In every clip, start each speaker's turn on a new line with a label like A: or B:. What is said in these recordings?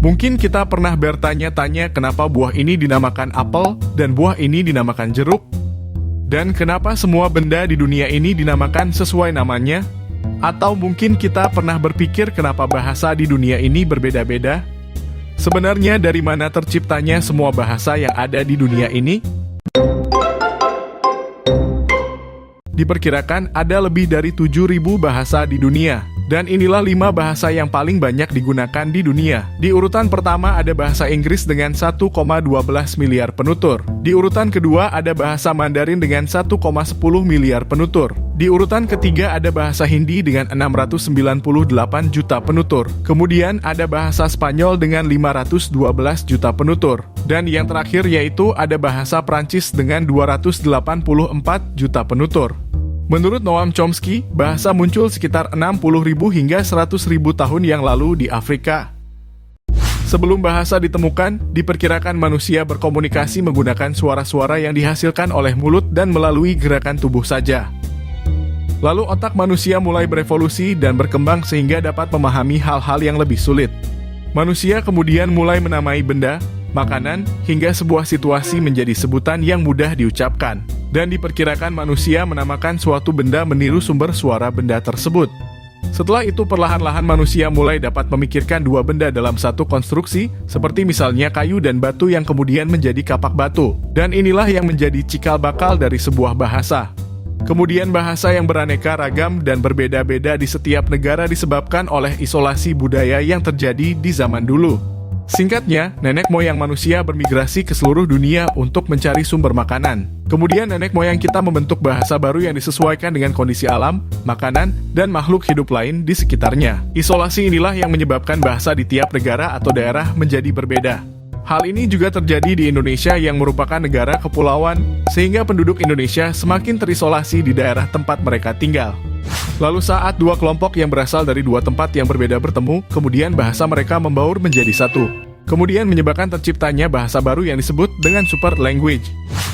A: Mungkin kita pernah bertanya-tanya kenapa buah ini dinamakan apel dan buah ini dinamakan jeruk, dan kenapa semua benda di dunia ini dinamakan sesuai namanya. Atau mungkin kita pernah berpikir kenapa bahasa di dunia ini berbeda-beda. Sebenarnya dari mana terciptanya semua bahasa yang ada di dunia ini? Diperkirakan ada lebih dari 7.000 bahasa di dunia. Dan inilah 5 bahasa yang paling banyak digunakan di dunia. Di urutan pertama ada bahasa Inggris dengan 1,12 miliar penutur. Di urutan kedua ada bahasa Mandarin dengan 1,10 miliar penutur. Di urutan ketiga ada bahasa Hindi dengan 698 juta penutur. Kemudian ada bahasa Spanyol dengan 512 juta penutur. Dan yang terakhir yaitu ada bahasa Prancis dengan 284 juta penutur. Menurut Noam Chomsky, bahasa muncul sekitar 60.000 hingga 100.000 tahun yang lalu di Afrika. Sebelum bahasa ditemukan, diperkirakan manusia berkomunikasi menggunakan suara-suara yang dihasilkan oleh mulut dan melalui gerakan tubuh saja. Lalu otak manusia mulai berevolusi dan berkembang sehingga dapat memahami hal-hal yang lebih sulit. Manusia kemudian mulai menamai benda, makanan, hingga sebuah situasi menjadi sebutan yang mudah diucapkan. Dan diperkirakan manusia menamakan suatu benda meniru sumber suara benda tersebut. Setelah itu perlahan-lahan manusia mulai dapat memikirkan dua benda dalam satu konstruksi, seperti misalnya kayu dan batu yang kemudian menjadi kapak batu. Dan inilah yang menjadi cikal bakal dari sebuah bahasa. Kemudian bahasa yang beraneka ragam dan berbeda-beda di setiap negara disebabkan oleh isolasi budaya yang terjadi di zaman dulu. Singkatnya, nenek moyang manusia bermigrasi ke seluruh dunia untuk mencari sumber makanan. Kemudian nenek moyang kita membentuk bahasa baru yang disesuaikan dengan kondisi alam, makanan, dan makhluk hidup lain di sekitarnya. Isolasi inilah yang menyebabkan bahasa di tiap negara atau daerah menjadi berbeda. Hal ini juga terjadi di Indonesia yang merupakan negara kepulauan, sehingga penduduk Indonesia semakin terisolasi di daerah tempat mereka tinggal. Lalu saat dua kelompok yang berasal dari dua tempat yang berbeda bertemu, kemudian bahasa mereka membaur menjadi satu. Kemudian menyebabkan terciptanya bahasa baru yang disebut dengan super language.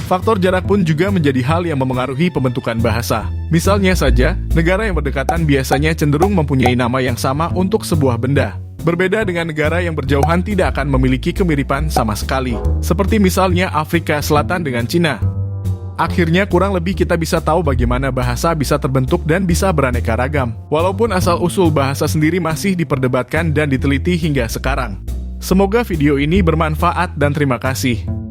A: Faktor jarak pun juga menjadi hal yang memengaruhi pembentukan bahasa. Misalnya saja, negara yang berdekatan biasanya cenderung mempunyai nama yang sama untuk sebuah benda. Berbeda dengan negara yang berjauhan tidak akan memiliki kemiripan sama sekali. Seperti misalnya Afrika Selatan dengan Cina. Akhirnya kurang lebih kita bisa tahu bagaimana bahasa bisa terbentuk dan bisa beraneka ragam. Walaupun asal-usul bahasa sendiri masih diperdebatkan dan diteliti hingga sekarang. Semoga video ini bermanfaat dan terima kasih.